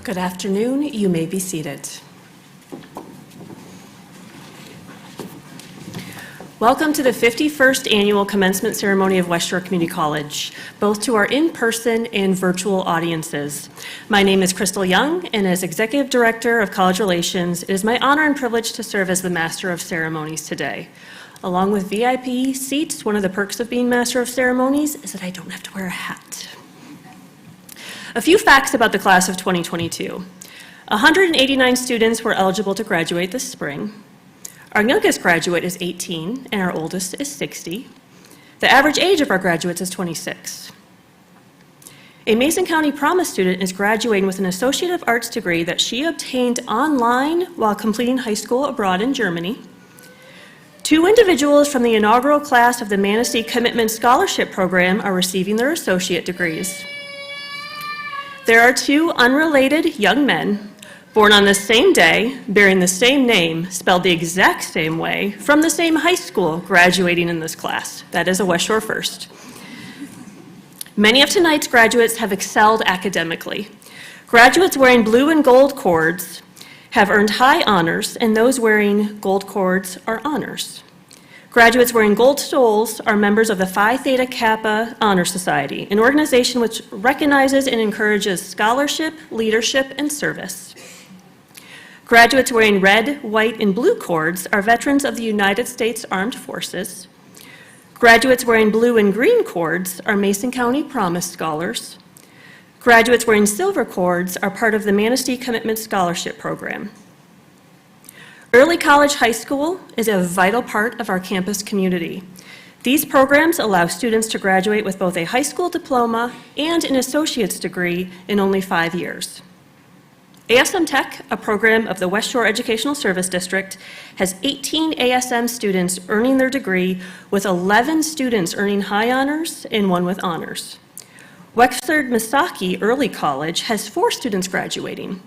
Good afternoon. You may be seated. Welcome to the 51st Annual Commencement Ceremony of West Shore Community College, both to our in-person and virtual audiences. My name is Crystal Young, and as Executive Director of College Relations, it is my honor and privilege to serve as the Master of Ceremonies today. Along with VIP seats, one of the perks of being Master of Ceremonies is that I don't have to wear a hat. A few facts about the class of 2022. 189 students were eligible to graduate this spring. Our youngest graduate is 18 and our oldest is 60. The average age of our graduates is 26. A Mason County Promise student is graduating with an Associate of Arts degree that she obtained online while completing high school abroad in Germany. 2 individuals from the inaugural class of the Manistee Commitment Scholarship Program are receiving their associate degrees. There are 2 unrelated young men born on the same day, bearing the same name, spelled the exact same way, from the same high school, graduating in this class. That is a West Shore first. Many of tonight's graduates have excelled academically. Graduates wearing blue and gold cords have earned high honors, and those wearing gold cords are honors. Graduates wearing gold stoles are members of the Phi Theta Kappa Honor Society, an organization which recognizes and encourages scholarship, leadership, and service. Graduates wearing red, white, and blue cords are veterans of the United States Armed Forces. Graduates wearing blue and green cords are Mason County Promise Scholars. Graduates wearing silver cords are part of the Manistee Commitment Scholarship Program. Early College High School is a vital part of our campus community. These programs allow students to graduate with both a high school diploma and an associate's degree in only 5 years. ASM Tech, a program of the West Shore Educational Service District, has 18 ASM students earning their degree, with 11 students earning high honors and 1 with honors. Wexford Misaki Early College has 4 students graduating,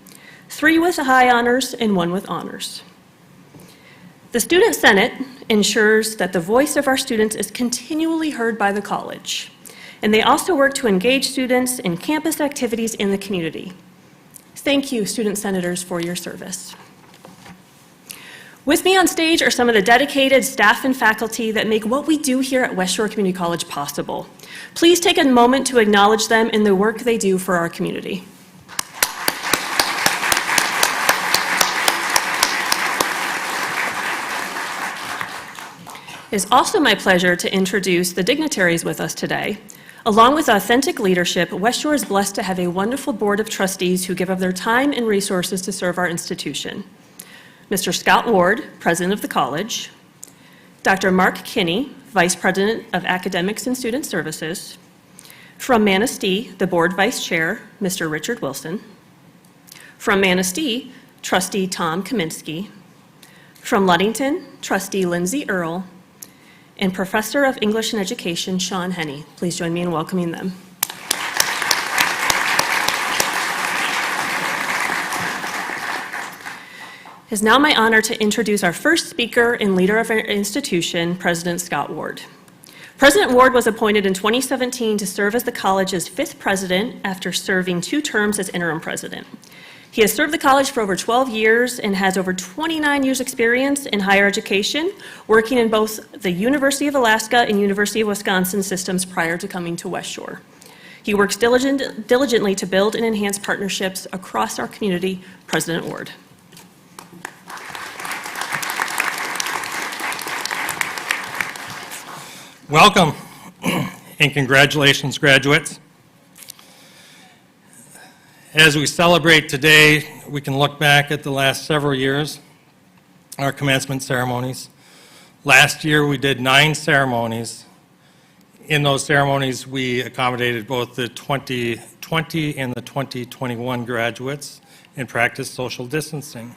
3 with high honors and 1 with honors. The Student Senate ensures that the voice of our students is continually heard by the college, and they also work to engage students in campus activities in the community. Thank you, student senators, for your service. With me on stage are some of the dedicated staff and faculty that make what we do here at West Shore Community College possible. Please take a moment to acknowledge them and the work they do for our community. It is also my pleasure to introduce the dignitaries with us today. Along with authentic leadership, West Shore is blessed to have a wonderful board of trustees who give of their time and resources to serve our institution. Mr. Scott Ward, president of the college, Dr. Mark Kinney, vice president of academics and student services, from Manistee, the board vice chair, Mr. Richard Wilson, from Manistee, trustee Tom Kaminsky, from Ludington, trustee Lindsay Earle, and Professor of English and Education, Sean Henney. Please join me in welcoming them. It is now my honor to introduce our first speaker and leader of our institution, President Scott Ward. President Ward was appointed in 2017 to serve as the college's 5th president after serving 2 terms as interim president. He has served the college for over 12 years and has over 29 years experience in higher education, working in both the University of Alaska and University of Wisconsin systems prior to coming to West Shore. He works diligently to build and enhance partnerships across our community. President Ward. Welcome and congratulations, graduates. As we celebrate today, we can look back at the last several years, our commencement ceremonies. Last year, we did 9 ceremonies. In those ceremonies, we accommodated both the 2020 and the 2021 graduates and practiced social distancing.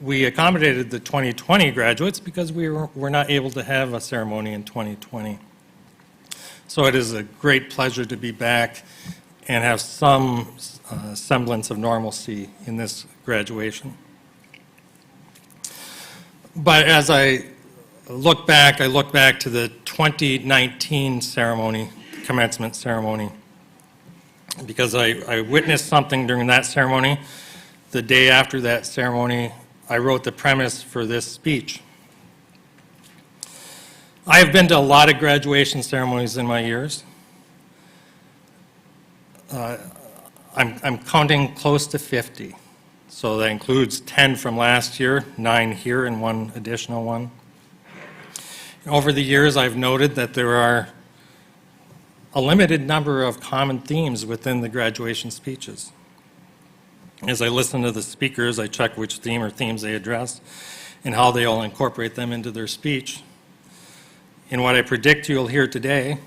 We accommodated the 2020 graduates because we were not able to have a ceremony in 2020. So it is a great pleasure to be back and have some semblance of normalcy in this graduation. But as I look back to the 2019 ceremony, commencement ceremony. because I witnessed something during that ceremony. The day after that ceremony, I wrote the premise for this speech. I have been to a lot of graduation ceremonies in my years. I'm counting close to 50. So that includes 10 from last year, 9 here, and 1 additional one. Over the years, I've noted that there are a limited number of common themes within the graduation speeches. As I listen to the speakers, I check which theme or themes they address and how they all incorporate them into their speech. And what I predict you'll hear today,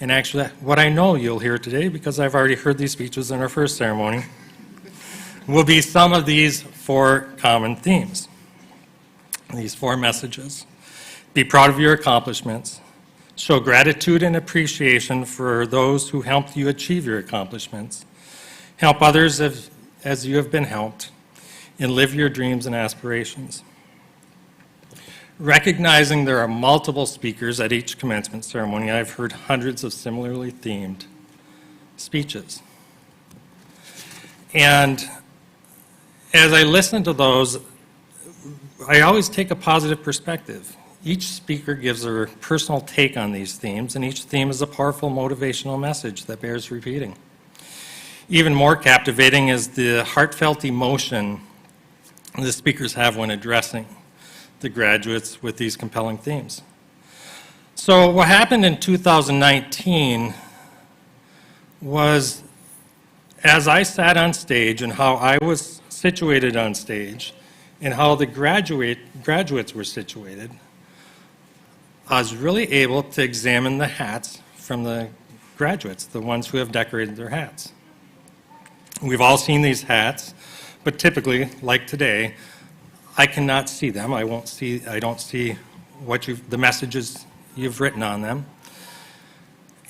and actually what I know you'll hear today because I've already heard these speeches in our first ceremony, will be some of these 4 common themes, these 4 messages. Be proud of your accomplishments. Show gratitude and appreciation for those who helped you achieve your accomplishments. Help others as you have been helped, and live your dreams and aspirations. Recognizing there are multiple speakers at each commencement ceremony, I've heard hundreds of similarly themed speeches. And as I listen to those, I always take a positive perspective. Each speaker gives their personal take on these themes, and each theme is a powerful motivational message that bears repeating. Even more captivating is the heartfelt emotion the speakers have when addressing the graduates with these compelling themes. So what happened in 2019 was, as I sat on stage and how I was situated on stage and how the graduates were situated, I was really able to examine the hats from the graduates, the ones who have decorated their hats. We've all seen these hats, but typically, like today, I cannot see them. I don't see the messages you've written on them.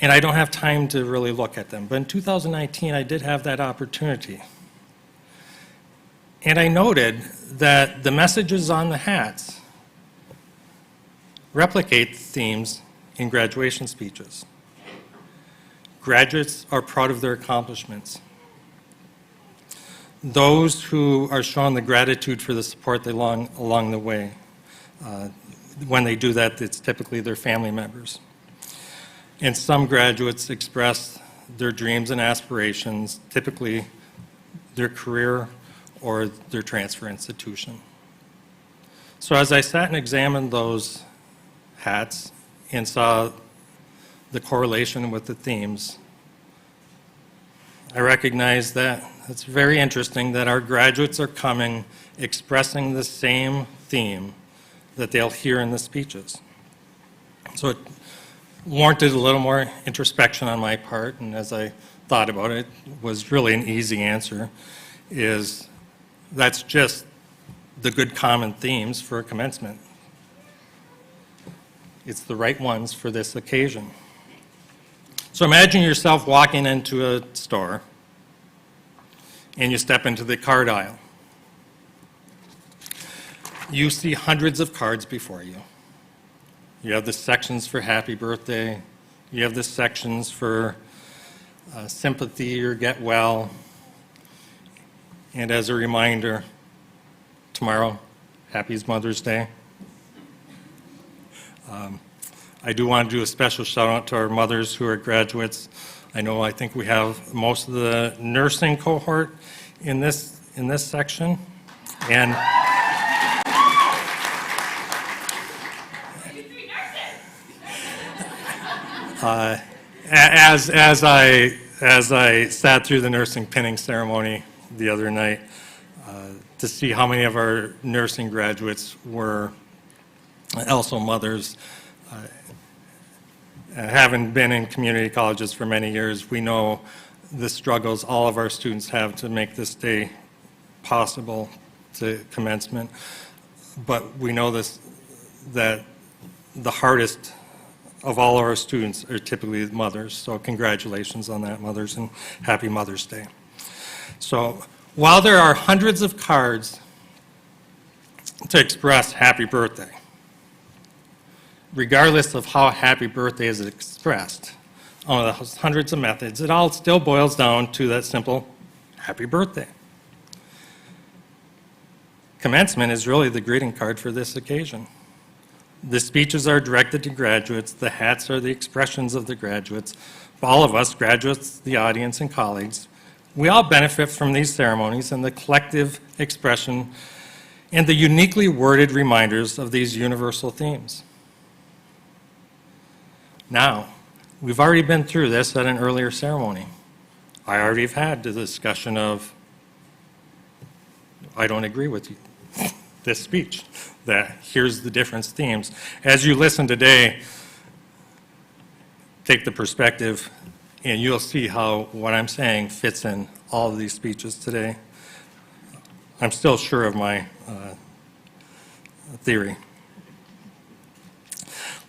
And I don't have time to really look at them. But in 2019, I did have that opportunity. And I noted that the messages on the hats replicate themes in graduation speeches. Graduates are proud of their accomplishments. Those who are showing the gratitude for the support they along the way. When they do that, it's typically their family members. And some graduates express their dreams and aspirations, typically their career or their transfer institution. So as I sat and examined those hats and saw the correlation with the themes, I recognized that it's very interesting that our graduates are coming expressing the same theme that they'll hear in the speeches. So it warranted a little more introspection on my part, and as I thought about it, was really an easy answer, is that's just the good common themes for a commencement. It's the right ones for this occasion. So imagine yourself walking into a store and you step into the card aisle. You see hundreds of cards before you. You have the sections for happy birthday. You have the sections for sympathy or get well. And as a reminder, tomorrow, happy Mother's Day. I do want to do a special shout out to our mothers who are graduates. I think we have most of the nursing cohort in this section. And as I sat through the nursing pinning ceremony the other night, to see how many of our nursing graduates were also mothers. Having been in community colleges for many years, we know the struggles all of our students have to make this day possible to commencement. But we know that the hardest of all of our students are typically mothers. So congratulations on that, mothers, and happy Mother's Day. So while there are hundreds of cards to express happy birthday, regardless of how happy birthday is expressed, the hundreds of methods, it all still boils down to that simple happy birthday. Commencement is really the greeting card for this occasion. The speeches are directed to graduates, the hats are the expressions of the graduates. For all of us, graduates, the audience, and colleagues, we all benefit from these ceremonies and the collective expression and the uniquely worded reminders of these universal themes. Now, we've already been through this at an earlier ceremony. I already have had the discussion of, I don't agree with you, this speech, that here's the different themes. As you listen today, take the perspective and you'll see how what I'm saying fits in all of these speeches today. I'm still sure of my theory.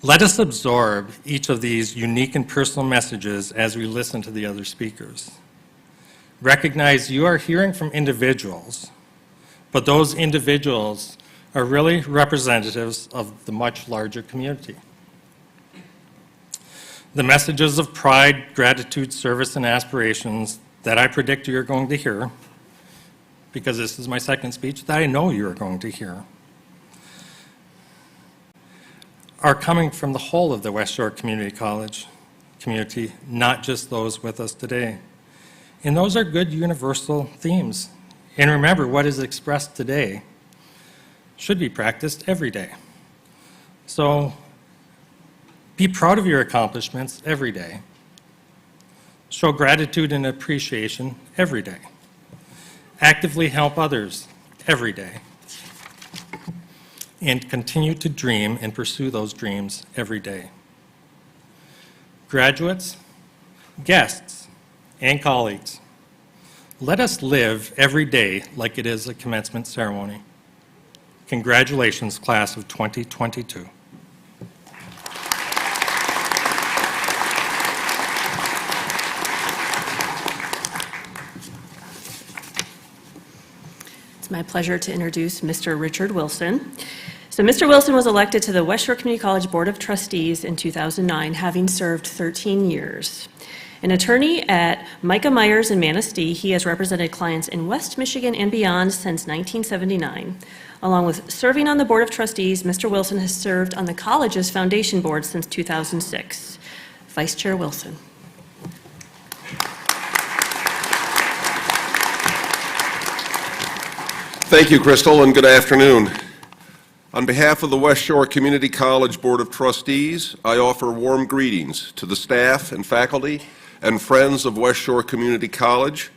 Let us absorb each of these unique and personal messages as we listen to the other speakers. Recognize you are hearing from individuals, but those individuals are really representatives of the much larger community. The messages of pride, gratitude, service, and aspirations that I predict you're going to hear, because this is my second speech, that I know you're going to hear, are coming from the whole of the West Shore Community College community, not just those with us today. And those are good universal themes. And remember, what is expressed today should be practiced every day. So be proud of your accomplishments every day. Show gratitude and appreciation every day. Actively help others every day. And continue to dream and pursue those dreams every day. Graduates, guests, and colleagues, let us live every day like it is a commencement ceremony. Congratulations, class of 2022. It's my pleasure to introduce Mr. Richard Wilson. So Mr. Wilson was elected to the West Shore Community College Board of Trustees in 2009, having served 13 years. An attorney at Micah Myers in Manistee, he has represented clients in West Michigan and beyond since 1979. Along with serving on the Board of Trustees, Mr. Wilson has served on the college's foundation board since 2006. Vice Chair Wilson. Thank you, Crystal, and good afternoon. On behalf of the West Shore Community College Board of Trustees, I offer warm greetings to the staff and faculty and friends of West Shore Community College,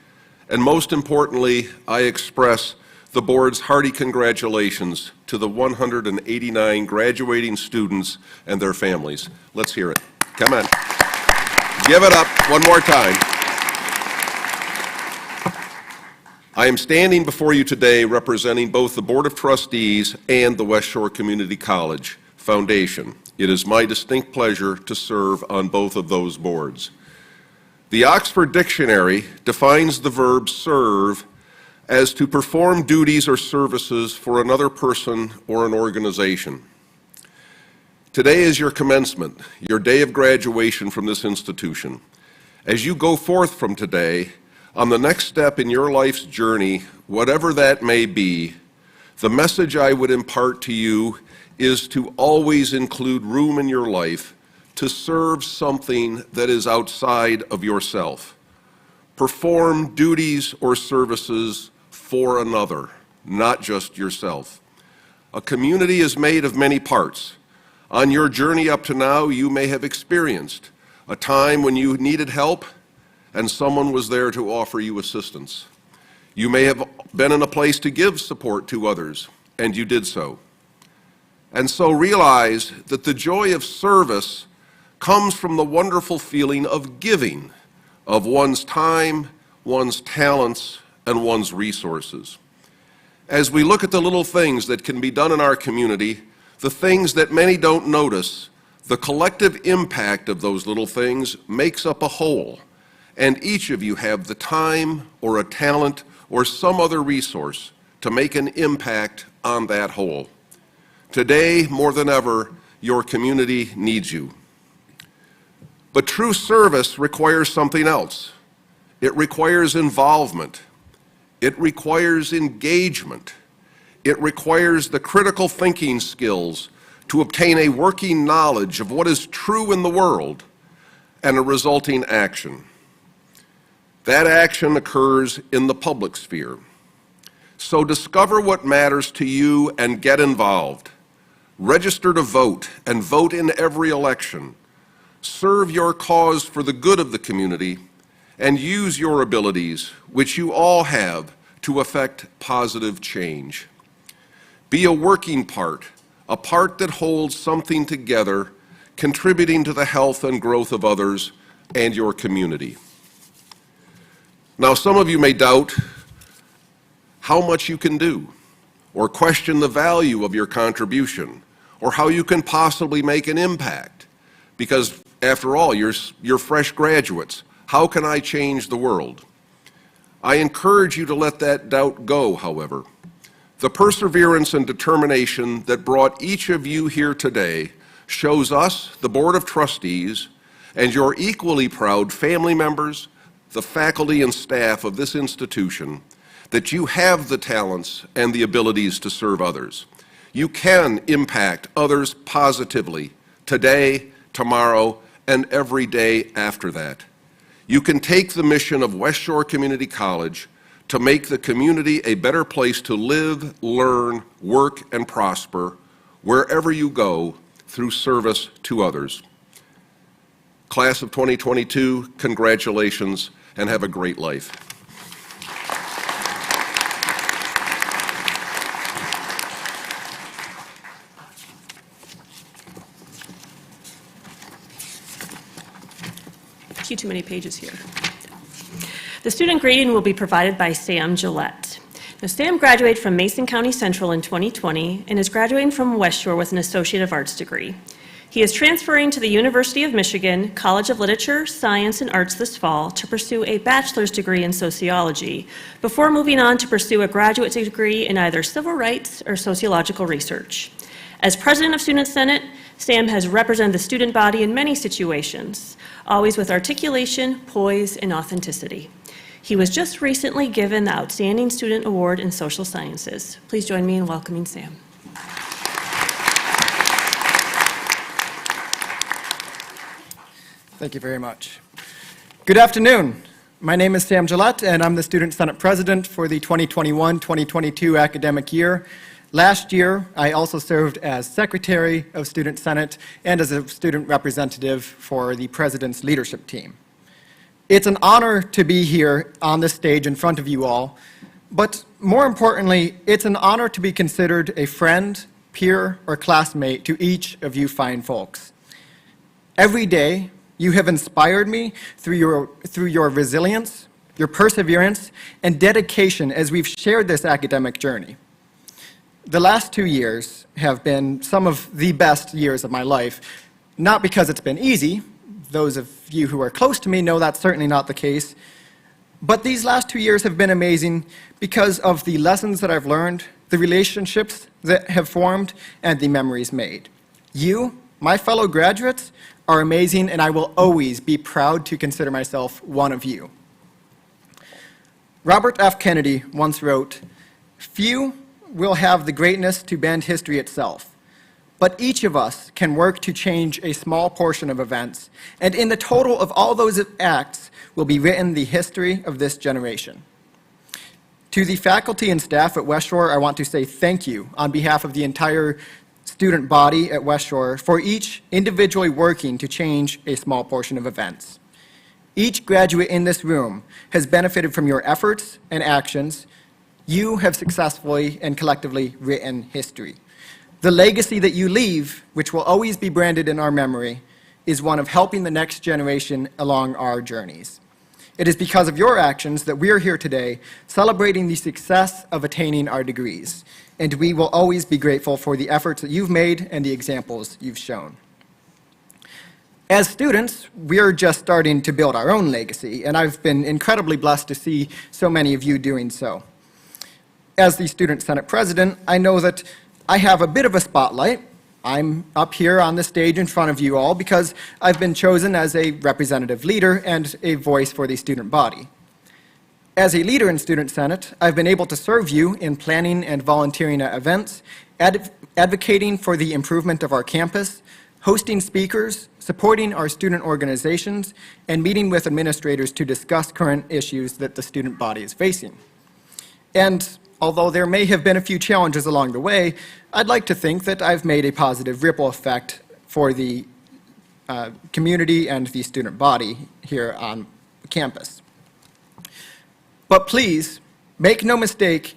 and most importantly, I express the board's hearty congratulations to the 189 graduating students and their families. Let's hear it. Come on. Give it up one more time. I am standing before you today representing both the Board of Trustees and the West Shore Community College Foundation. It is my distinct pleasure to serve on both of those boards. The Oxford Dictionary defines the verb serve as to perform duties or services for another person or an organization. Today is your commencement, your day of graduation from this institution. As you go forth from today, on the next step in your life's journey, whatever that may be, the message I would impart to you is to always include room in your life to serve something that is outside of yourself. Perform duties or services for another, not just yourself. A community is made of many parts. On your journey up to now, you may have experienced a time when you needed help and someone was there to offer you assistance. You may have been in a place to give support to others, and you did so. And so realize that the joy of service comes from the wonderful feeling of giving, of one's time, one's talents, and one's resources. As we look at the little things that can be done in our community, the things that many don't notice, the collective impact of those little things makes up a whole. And each of you have the time or a talent or some other resource to make an impact on that whole. Today, more than ever, your community needs you. But true service requires something else. It requires involvement. It requires engagement. It requires the critical thinking skills to obtain a working knowledge of what is true in the world and a resulting action. That action occurs in the public sphere. So discover what matters to you and get involved. Register to vote and vote in every election. Serve your cause for the good of the community and use your abilities, which you all have, to effect positive change. Be a working part, a part that holds something together, contributing to the health and growth of others and your community. Now, some of you may doubt how much you can do, or question the value of your contribution, or how you can possibly make an impact, because after all, you're fresh graduates. How can I change the world? I encourage you to let that doubt go, however. The perseverance and determination that brought each of you here today shows us, the Board of Trustees, and your equally proud family members, the faculty and staff of this institution, that you have the talents and the abilities to serve others. You can impact others positively today, tomorrow, and every day after that. You can take the mission of West Shore Community College to make the community a better place to live, learn, work, and prosper wherever you go through service to others. Class of 2022, congratulations and have a great life. Too many pages here. The student grading will be provided by Sam Gillette. Now, Sam graduated from Mason County Central in 2020 and is graduating from West Shore with an Associate of Arts degree. He is transferring to the University of Michigan College of Literature, Science, and Arts this fall to pursue a bachelor's degree in sociology before moving on to pursue a graduate degree in either civil rights or sociological research. As president of Student Senate, Sam has represented the student body in many situations, always with articulation, poise, and authenticity. He was just recently given the Outstanding Student Award in Social Sciences. Please join me in welcoming Sam. Thank you very much. Good afternoon. My name is Sam Gillette, and I'm the Student Senate President for the 2021-2022 academic year. Last year, I also served as Secretary of Student Senate and as a student representative for the President's leadership team. It's an honor to be here on this stage in front of you all, but more importantly, it's an honor to be considered a friend, peer, or classmate to each of you fine folks. Every day, you have inspired me through your resilience, your perseverance, and dedication as we've shared this academic journey. The last 2 years have been some of the best years of my life, not because it's been easy. Those of you who are close to me know that's certainly not the case. But these last 2 years have been amazing because of the lessons that I've learned, the relationships that have formed, and the memories made. You, my fellow graduates, are amazing, and I will always be proud to consider myself one of you. Robert F. Kennedy once wrote, "Few will have the greatness to bend history itself, but each of us can work to change a small portion of events, and in the total of all those acts will be written the history of this generation." To the faculty and staff at West Shore, I want to say thank you on behalf of the entire student body at West Shore for each individually working to change a small portion of events. Each graduate in this room has benefited from your efforts and actions. You have successfully and collectively written history. The legacy that you leave, which will always be branded in our memory, is one of helping the next generation along our journeys. It is because of your actions that we are here today celebrating the success of attaining our degrees, and we will always be grateful for the efforts that you've made and the examples you've shown. As students, we're just starting to build our own legacy, and I've been incredibly blessed to see so many of you doing so. As the Student Senate President, I know that I have a bit of a spotlight, I'm up here on the stage in front of you all because I've been chosen as a representative leader and a voice for the student body. As a leader in Student Senate, I've been able to serve you in planning and volunteering at events, advocating for the improvement of our campus, hosting speakers, supporting our student organizations, and meeting with administrators to discuss current issues that the student body is facing. And although there may have been a few challenges along the way, I'd like to think that I've made a positive ripple effect for the community and the student body here on campus. But please, make no mistake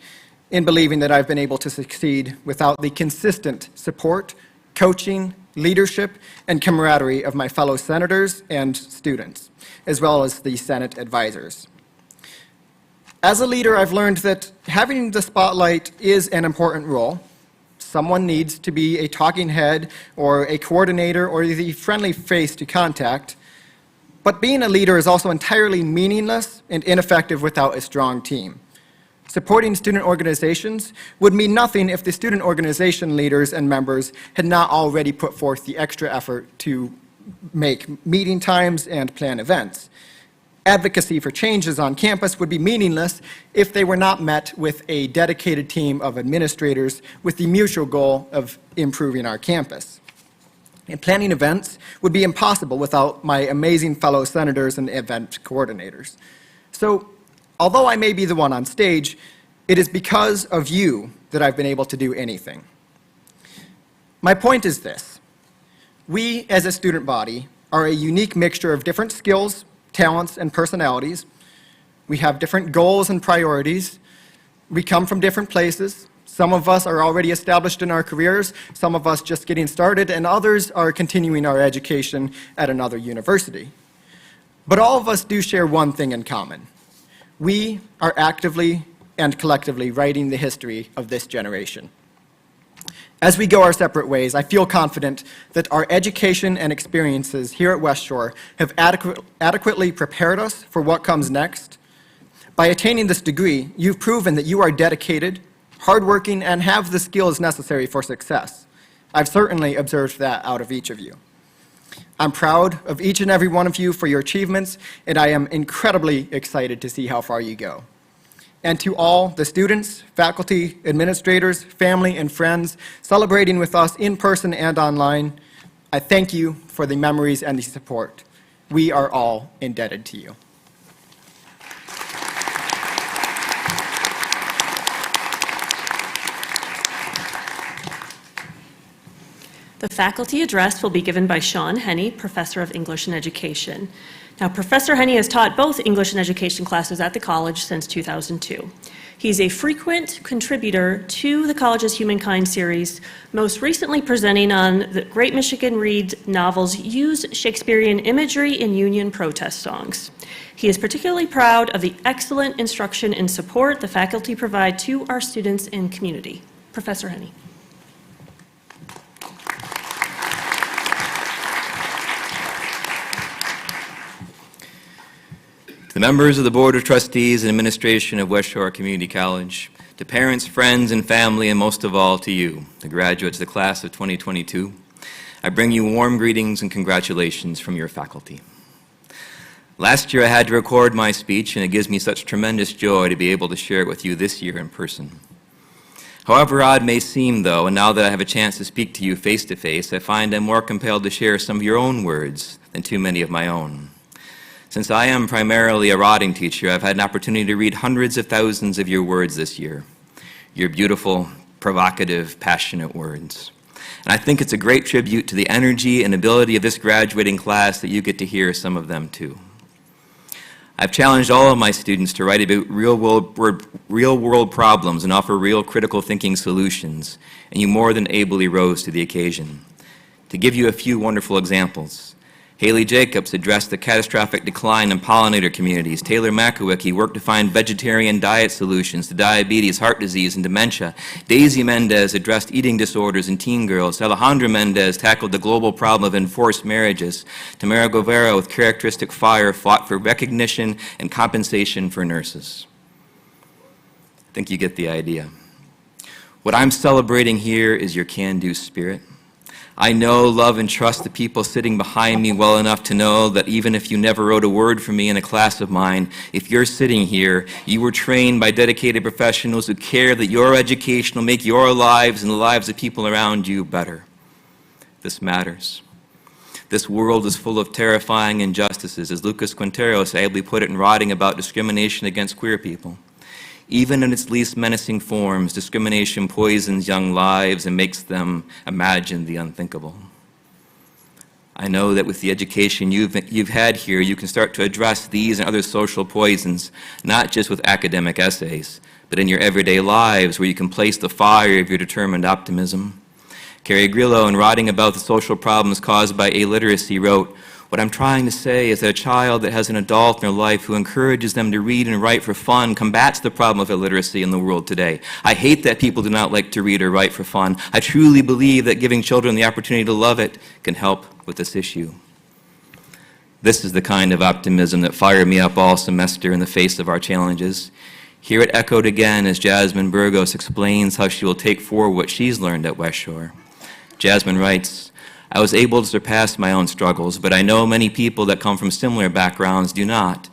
in believing that I've been able to succeed without the consistent support, coaching, leadership, and camaraderie of my fellow senators and students, as well as the Senate advisors. As a leader, I've learned that having the spotlight is an important role. Someone needs to be a talking head or a coordinator or the friendly face to contact. But being a leader is also entirely meaningless and ineffective without a strong team. Supporting student organizations would mean nothing if the student organization leaders and members had not already put forth the extra effort to make meeting times and plan events. Advocacy for changes on campus would be meaningless if they were not met with a dedicated team of administrators with the mutual goal of improving our campus. And planning events would be impossible without my amazing fellow senators and event coordinators. So, although I may be the one on stage, it is because of you that I've been able to do anything. My point is this: we, as a student body, are a unique mixture of different skills, talents, and personalities. We have different goals and priorities. We come from different places. Some of us are already established in our careers, some of us just getting started, and others are continuing our education at another university. But all of us do share one thing in common. We are actively and collectively writing the history of this generation. As we go our separate ways, I feel confident that our education and experiences here at West Shore have adequately prepared us for what comes next. By attaining this degree, you've proven that you are dedicated, hardworking, and have the skills necessary for success. I've certainly observed that out of each of you. I'm proud of each and every one of you for your achievements, and I am incredibly excited to see how far you go. And to all the students, faculty, administrators, family, and friends celebrating with us in person and online, I thank you for the memories and the support. We are all indebted to you. The faculty address will be given by Sean Henney, Professor of English and Education. Now, Professor Henney has taught both English and Education classes at the college since 2002. He's a frequent contributor to the college's Humankind series, most recently presenting on the Great Michigan Reads novels Use Shakespearean Imagery in Union Protest Songs. He is particularly proud of the excellent instruction and support the faculty provide to our students and community. Professor Henney. The members of the Board of Trustees and Administration of West Shore Community College, to parents, friends, and family, and most of all to you, the graduates of the class of 2022, I bring you warm greetings and congratulations from your faculty. Last year I had to record my speech, and it gives me such tremendous joy to be able to share it with you this year in person. However odd it may seem, though, and now that I have a chance to speak to you face to face, I find I'm more compelled to share some of your own words than too many of my own. Since I am primarily a writing teacher, I've had an opportunity to read hundreds of thousands of your words this year. Your beautiful, provocative, passionate words. And I think it's a great tribute to the energy and ability of this graduating class that you get to hear some of them too. I've challenged all of my students to write about real-world problems and offer real critical thinking solutions, and you more than ably rose to the occasion. To give you a few wonderful examples, Haley Jacobs addressed the catastrophic decline in pollinator communities. Taylor Makowicki worked to find vegetarian diet solutions to diabetes, heart disease, and dementia. Daisy Mendez addressed eating disorders in teen girls. Alejandra Mendez tackled the global problem of enforced marriages. Tamara Guevara, with characteristic fire, fought for recognition and compensation for nurses. I think you get the idea. What I'm celebrating here is your can-do spirit. I know, love, and trust the people sitting behind me well enough to know that even if you never wrote a word for me in a class of mine, if you're sitting here, you were trained by dedicated professionals who care that your education will make your lives and the lives of people around you better. This matters. This world is full of terrifying injustices, as Lucas Quinteros ably put it in writing about discrimination against queer people. Even in its least menacing forms, discrimination poisons young lives and makes them imagine the unthinkable. I know that with the education you've had here, you can start to address these and other social poisons, not just with academic essays, but in your everyday lives where you can place the fire of your determined optimism. Carrie Grillo, in writing about the social problems caused by illiteracy, wrote, "What I'm trying to say is that a child that has an adult in their life who encourages them to read and write for fun combats the problem of illiteracy in the world today. I hate that people do not like to read or write for fun. I truly believe that giving children the opportunity to love it can help with this issue." This is the kind of optimism that fired me up all semester in the face of our challenges. Here it echoed again as Jasmine Burgos explains how she will take forward what she's learned at West Shore. Jasmine writes, "I was able to surpass my own struggles, but I know many people that come from similar backgrounds do not.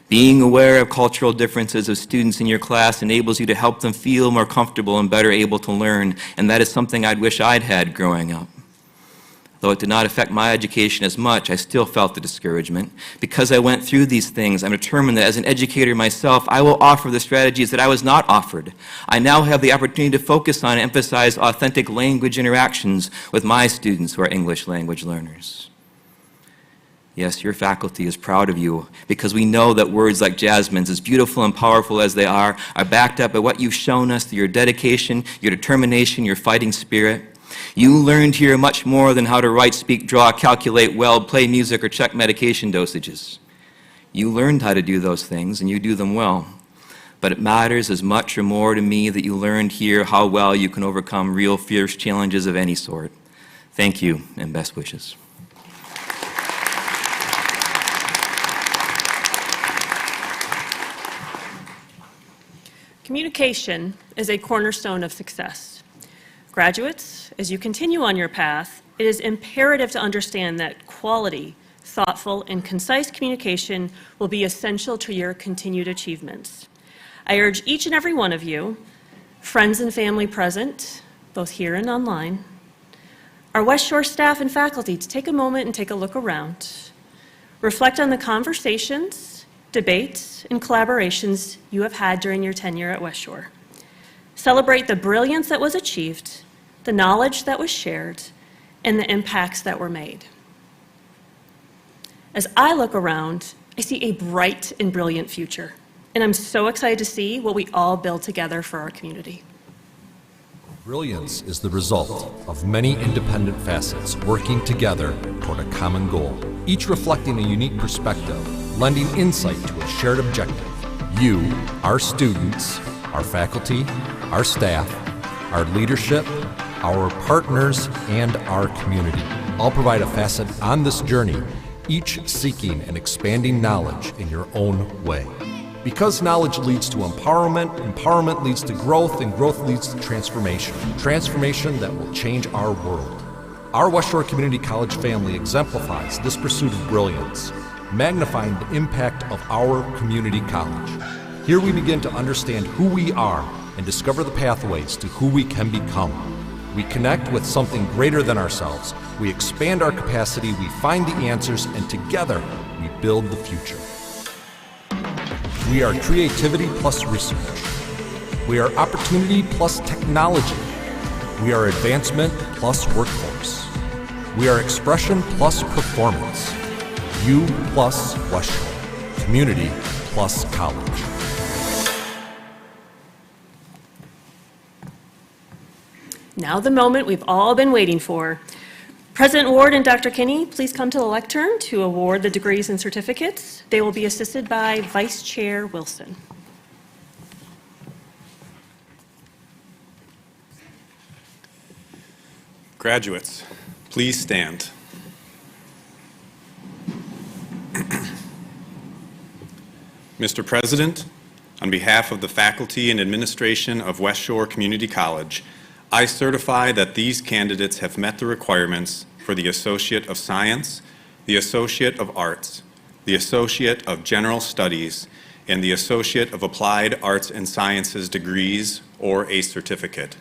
Being aware of cultural differences of students in your class enables you to help them feel more comfortable and better able to learn, and that is something I'd wish I'd had growing up. Though it did not affect my education as much, I still felt the discouragement. Because I went through these things, I'm determined that as an educator myself, I will offer the strategies that I was not offered. I now have the opportunity to focus on and emphasize authentic language interactions with my students who are English language learners." Yes, your faculty is proud of you because we know that words like Jasmine's, as beautiful and powerful as they are backed up by what you've shown us through your dedication, your determination, your fighting spirit. You learned here much more than how to write, speak, draw, calculate, weld, play music, or check medication dosages. You learned how to do those things, and you do them well. But it matters as much or more to me that you learned here how well you can overcome real fierce challenges of any sort. Thank you, and best wishes. Communication is a cornerstone of success. Graduates, as you continue on your path, it is imperative to understand that quality, thoughtful, and concise communication will be essential to your continued achievements. I urge each and every one of you, friends and family present, both here and online, our West Shore staff and faculty to take a moment and take a look around. Reflect on the conversations, debates, and collaborations you have had during your tenure at West Shore. Celebrate the brilliance that was achieved, the knowledge that was shared, and the impacts that were made. As I look around, I see a bright and brilliant future, and I'm so excited to see what we all build together for our community. Brilliance is the result of many independent facets working together toward a common goal, each reflecting a unique perspective, lending insight to a shared objective. You, our students, our faculty, our staff, our leadership, our partners, and our community all provide a facet on this journey, each seeking and expanding knowledge in your own way. Because knowledge leads to empowerment, empowerment leads to growth, and growth leads to transformation, transformation that will change our world. Our West Shore Community College family exemplifies this pursuit of brilliance, magnifying the impact of our community college. Here we begin to understand who we are and discover the pathways to who we can become. We connect with something greater than ourselves. We expand our capacity, we find the answers, and together we build the future. We are creativity plus research. We are opportunity plus technology. We are advancement plus workforce. We are expression plus performance. You plus West Shore. Community plus college. Now the moment we've all been waiting for. President Ward and Dr. Kinney, please come to the lectern to award the degrees and certificates. They will be assisted by Vice Chair Wilson. Graduates, please stand. Mr. President, on behalf of the faculty and administration of West Shore Community College, I certify that these candidates have met the requirements for the Associate of Science, the Associate of Arts, the Associate of General Studies, and the Associate of Applied Arts and Sciences degrees or a certificate,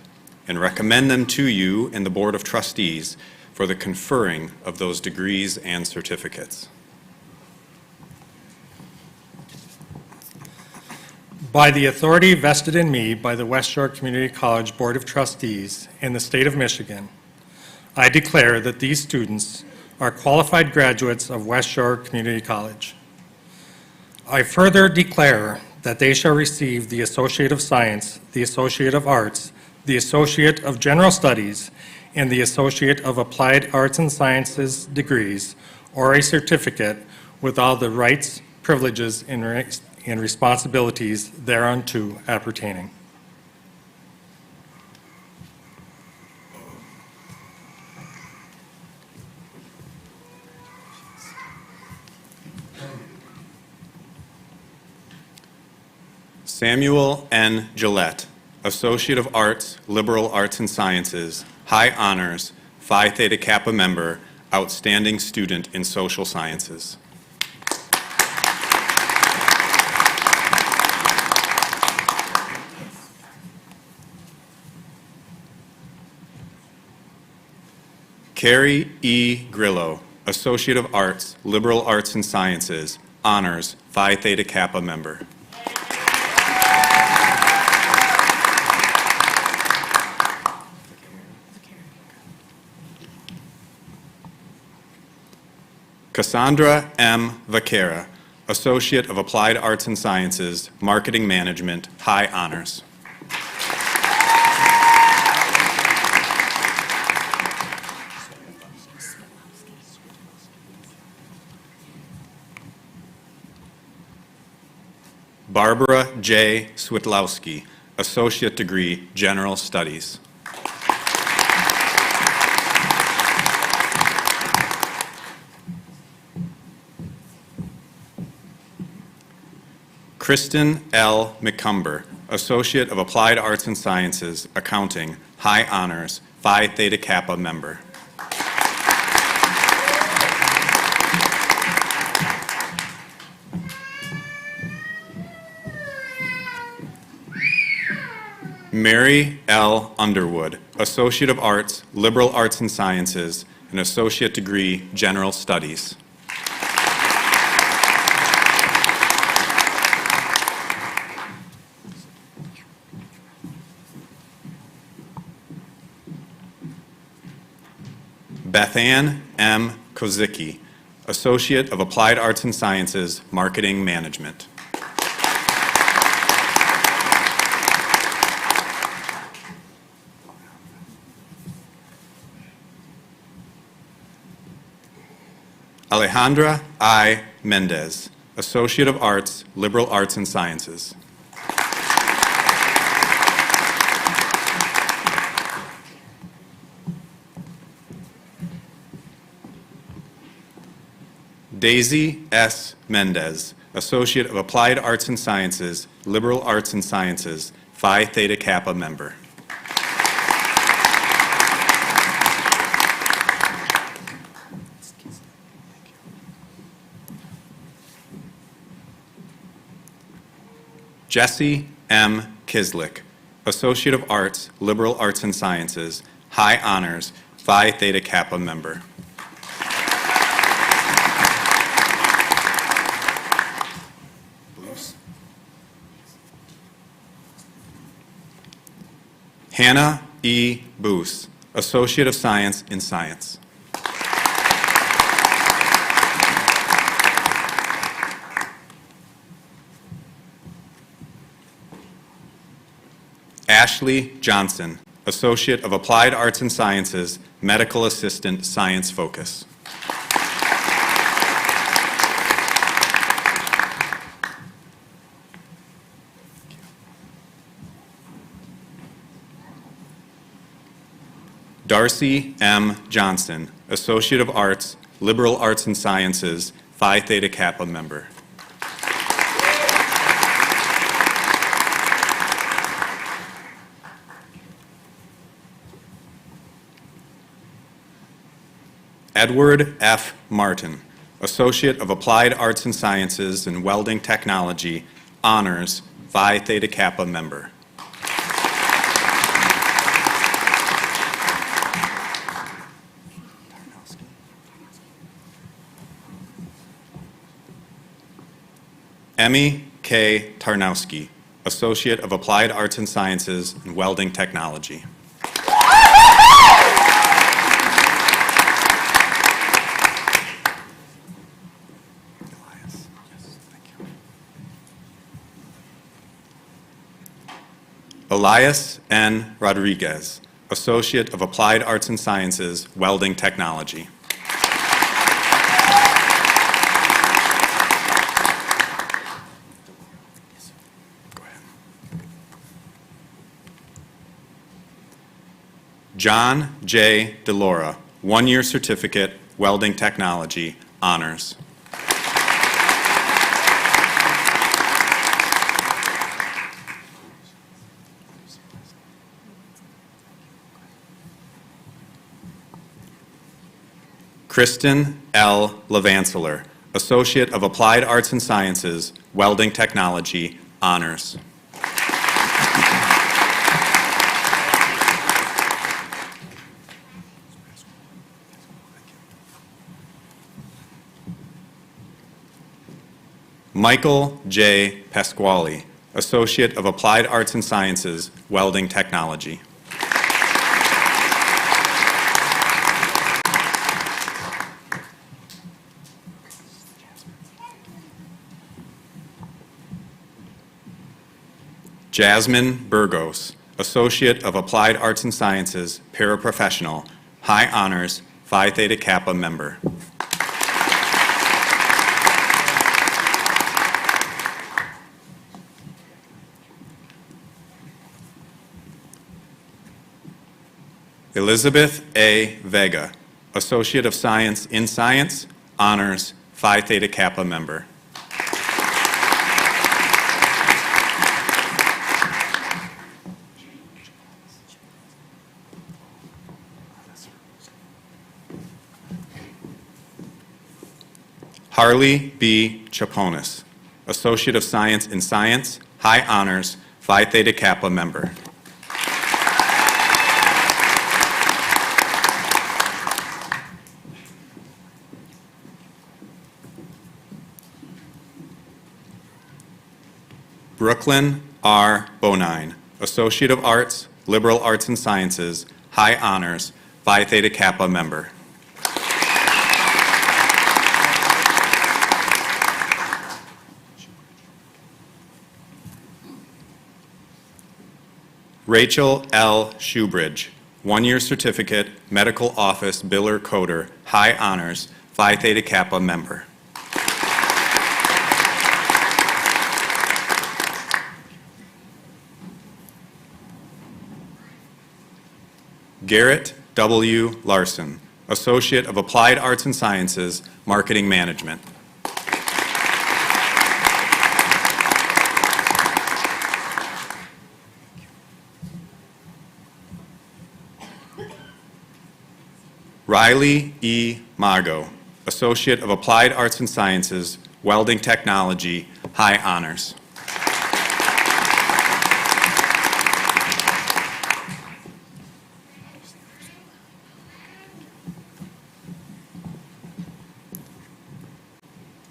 and recommend them to you and the Board of Trustees for the conferring of those degrees and certificates. By the authority vested in me by the West Shore Community College Board of Trustees in the state of Michigan, I declare that these students are qualified graduates of West Shore Community College. I further declare that they shall receive the Associate of Science, the Associate of Arts, the Associate of General Studies, and the Associate of Applied Arts and Sciences degrees or a certificate with all the rights, privileges, and responsibilities thereunto appertaining. Samuel N. Gillette, Associate of Arts, Liberal Arts and Sciences, High Honors, Phi Theta Kappa member, Outstanding Student in Social Sciences. Carrie E. Grillo, Associate of Arts, Liberal Arts and Sciences, Honors, Phi Theta Kappa member. Cassandra M. Vaquera, Associate of Applied Arts and Sciences, Marketing Management, High Honors. Barbara J. Switlowski, Associate Degree, General Studies. Kristen L. McCumber, Associate of Applied Arts and Sciences, Accounting, High Honors, Phi Theta Kappa member. Mary L. Underwood, Associate of Arts, Liberal Arts and Sciences, and Associate Degree, General Studies. Bethann M. Kozicki, Associate of Applied Arts and Sciences, Marketing Management. Alejandra I. Mendez, Associate of Arts, Liberal Arts and Sciences. Daisy S. Mendez, Associate of Applied Arts and Sciences, Liberal Arts and Sciences, Phi Theta Kappa member. Jesse M. Kislick, Associate of Arts, Liberal Arts and Sciences, High Honors, Phi Theta Kappa member. Hannah E. Boos, Associate of Science in Science. Ashley Johnson, Associate of Applied Arts and Sciences, Medical Assistant, Science Focus. Darcy M. Johnson, Associate of Arts, Liberal Arts and Sciences, Phi Theta Kappa member. Edward F. Martin, Associate of Applied Arts and Sciences in Welding Technology, Honors, Phi Theta Kappa member. Emmy K. Tarnowski, Associate of Applied Arts and Sciences in Welding Technology. Elias N. Rodriguez, Associate of Applied Arts and Sciences, Welding Technology. John J. DeLaura, one-year certificate, Welding Technology, Honors. Kristen L. Levanceler, Associate of Applied Arts and Sciences, Welding Technology, Honors. Michael J. Pasquale, Associate of Applied Arts and Sciences, Welding Technology. Jasmine Burgos, Associate of Applied Arts and Sciences, Paraprofessional, High Honors, Phi Theta Kappa member. Elizabeth A. Vega, Associate of Science in Science, Honors, Phi Theta Kappa member. Harley B. Chaponis, Associate of Science in Science, High Honors, Phi Theta Kappa member. Brooklyn R. Bonine, Associate of Arts, Liberal Arts and Sciences, High Honors, Phi Theta Kappa member. Rachel L. Shoebridge, one-year certificate, Medical Office Biller Coder, High Honors, Phi Theta Kappa member. Garrett W. Larson, Associate of Applied Arts and Sciences, Marketing Management. Riley E. Mago, Associate of Applied Arts and Sciences, Welding Technology, High Honors.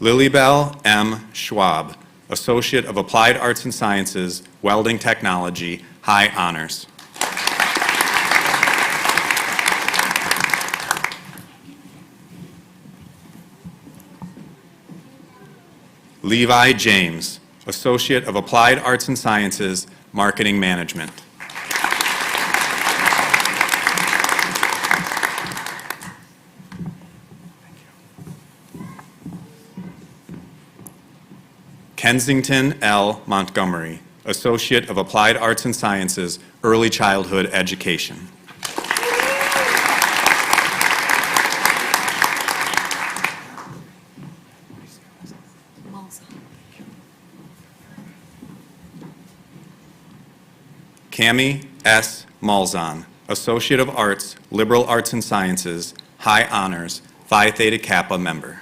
Lilybell M. Schwab, Associate of Applied Arts and Sciences, Welding Technology, High Honors. Levi James, Associate of Applied Arts and Sciences, Marketing Management. Kensington L. Montgomery, Associate of Applied Arts and Sciences, Early Childhood Education. Cami S. Malzahn, Associate of Arts, Liberal Arts and Sciences, High Honors, Phi Theta Kappa member.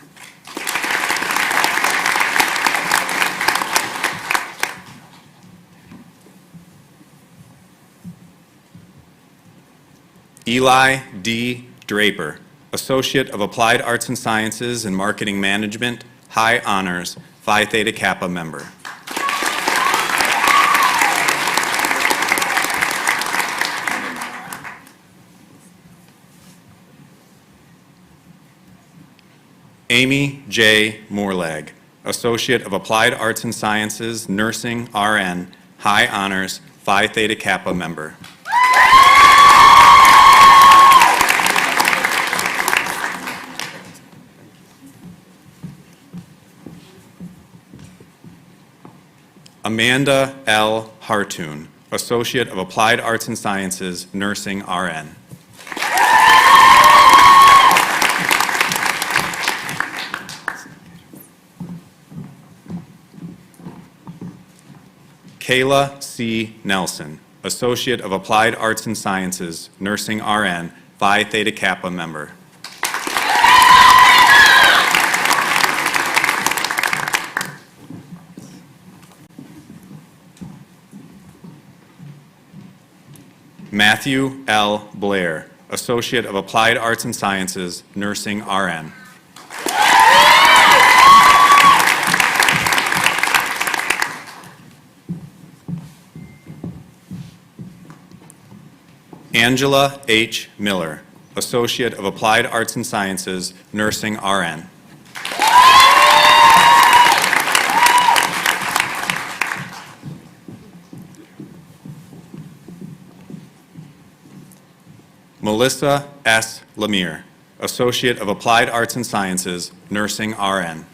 Eli D. Draper, Associate of Applied Arts and Sciences in Marketing Management, High Honors, Phi Theta Kappa member. Amy J. Morlag, Associate of Applied Arts and Sciences, Nursing, RN, High Honors, Phi Theta Kappa member. Amanda L. Hartoon, Associate of Applied Arts and Sciences, Nursing, RN. Kayla C. Nelson, Associate of Applied Arts and Sciences, Nursing, RN, Phi Theta Kappa member. Matthew L. Blair, Associate of Applied Arts and Sciences, Nursing, RN. Angela H. Miller, Associate of Applied Arts and Sciences, Nursing, RN. Melissa S. Lemire, Associate of Applied Arts and Sciences, Nursing, RN.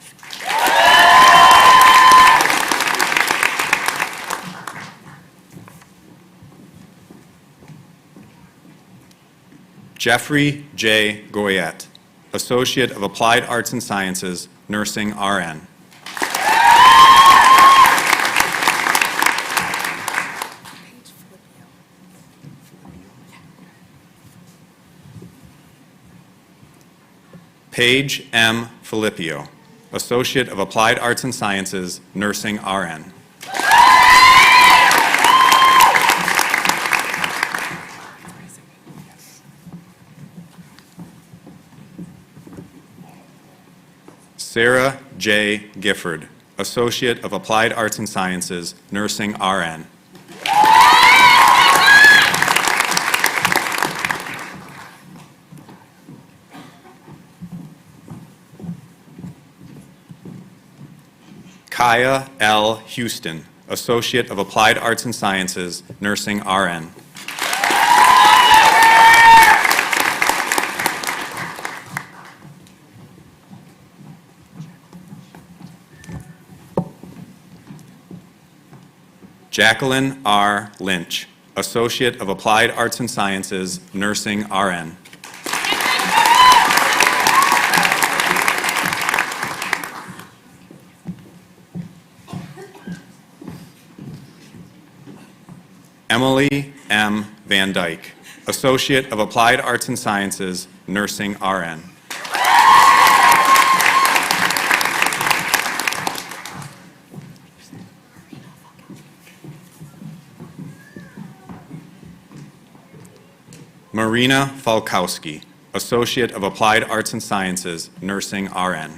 Jeffrey J. Goyette, Associate of Applied Arts and Sciences, Nursing, RN. Paige M. Filippio, Associate of Applied Arts and Sciences, Nursing, RN. Sarah J. Gifford, Associate of Applied Arts and Sciences, Nursing, RN. Kaya L. Houston, Associate of Applied Arts and Sciences, Nursing, RN. Jacqueline R. Lynch, Associate of Applied Arts and Sciences, Nursing, RN. Emily M. Van Dyke, Associate of Applied Arts and Sciences, Nursing, RN. Marina Falkowski, Associate of Applied Arts and Sciences, Nursing, RN.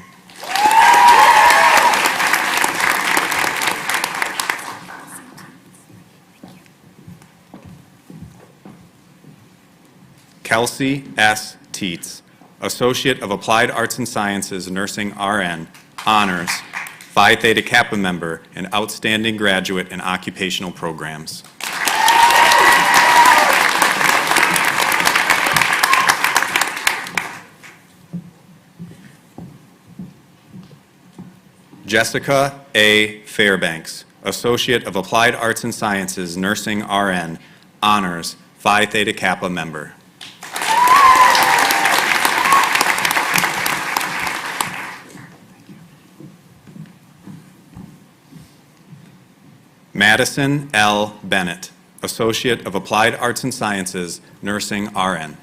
Kelsey S. Teets, Associate of Applied Arts and Sciences, Nursing, RN, Honors, Phi Theta Kappa member, and Outstanding Graduate in Occupational Programs. Jessica A. Fairbanks, Associate of Applied Arts and Sciences, Nursing, RN, Honors, Phi Theta Kappa member. Madison L. Bennett, Associate of Applied Arts and Sciences, Nursing, RN.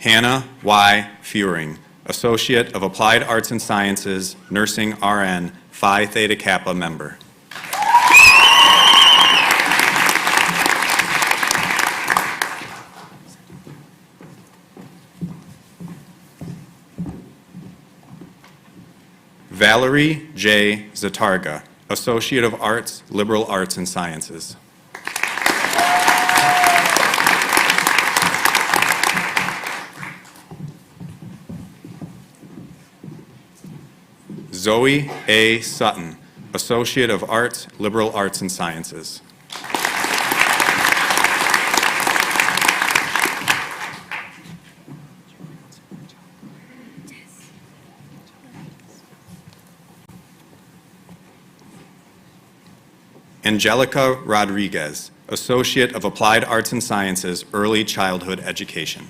Hannah Y. Feuring, Associate of Applied Arts and Sciences, Nursing RN, Phi Theta Kappa member. Valerie J. Zatarga, Associate of Arts, Liberal Arts and Sciences. Zoe A. Sutton, Associate of Arts, Liberal Arts and Sciences. Angelica Rodriguez, Associate of Applied Arts and Sciences, Early Childhood Education.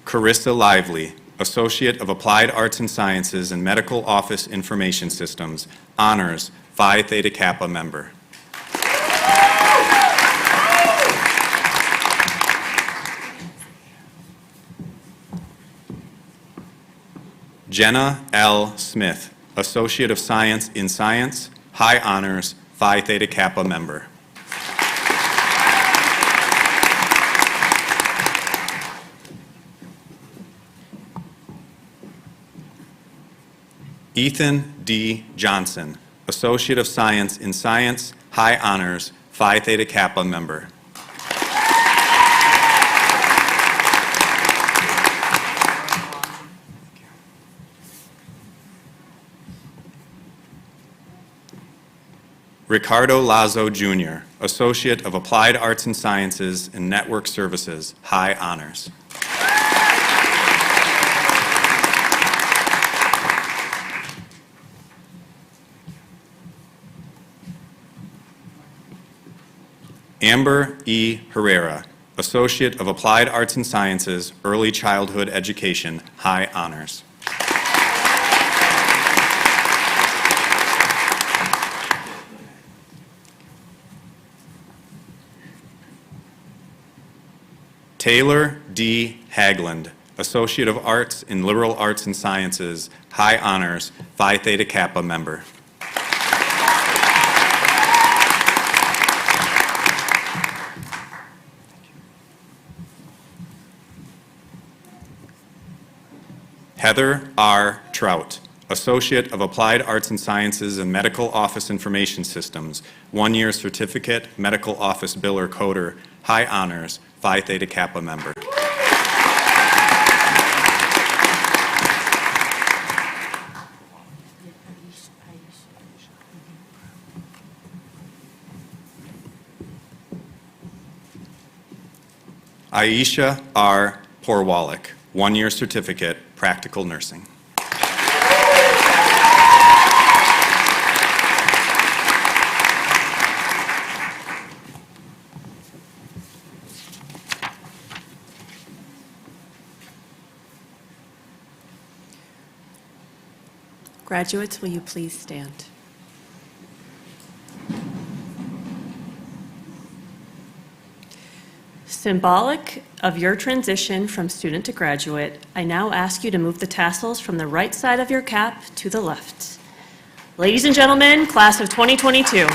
Carissa Lively, Associate of Applied Arts and Sciences in Medical Office Information Systems, Honors, Phi Theta Kappa member. Jenna L. Smith, Associate of Science in Science, High Honors, Phi Theta Kappa member. Ethan D. Johnson, Associate of Science in Science, High Honors, Phi Theta Kappa member. Ricardo Lazo Jr., Associate of Applied Arts and Sciences in Network Services, High Honors. Amber E. Herrera, Associate of Applied Arts and Sciences, Early Childhood Education, High Honors. Taylor D. Hagland, Associate of Arts in Liberal Arts and Sciences, High Honors, Phi Theta Kappa member. Heather R. Trout, Associate of Applied Arts and Sciences in Medical Office Information Systems, 1-year certificate, Medical Office Biller Coder, High Honors, Phi Theta Kappa member. Aisha R. Porwalik, 1-year certificate, Practical Nursing. Graduates, will you please stand? Symbolic of your transition from student to graduate, I now ask you to move the tassels from the right side of your cap to the left. Ladies and gentlemen, class of 2022.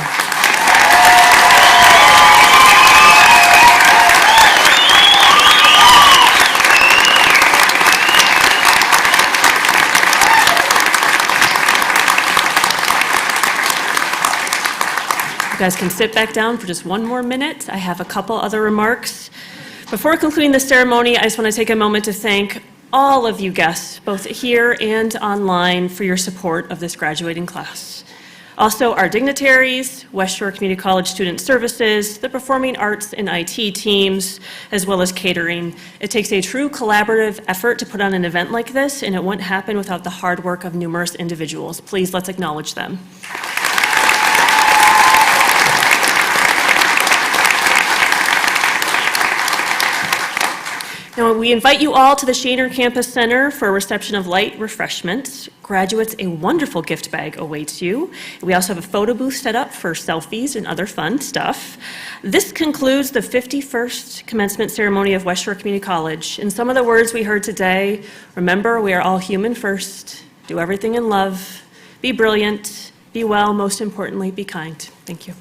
You guys can sit back down for just one more minute. I have a couple other remarks. Before concluding the ceremony, I just want to take a moment to thank all of you guests, both here and online, for your support of this graduating class. Also, our dignitaries, West Shore Community College Student Services, the Performing Arts and IT teams, as well as catering. It takes a true collaborative effort to put on an event like this, and it wouldn't happen without the hard work of numerous individuals. Please, let's acknowledge them. Now, we invite you all to the Shaner Campus Center for a reception of light refreshments. Graduates, a wonderful gift bag awaits you. We also have a photo booth set up for selfies and other fun stuff. This concludes the 51st commencement ceremony of West Shore Community College. And some of the words we heard today, remember, we are all human first. Do everything in love. Be brilliant. Be well. Most importantly, be kind. Thank you.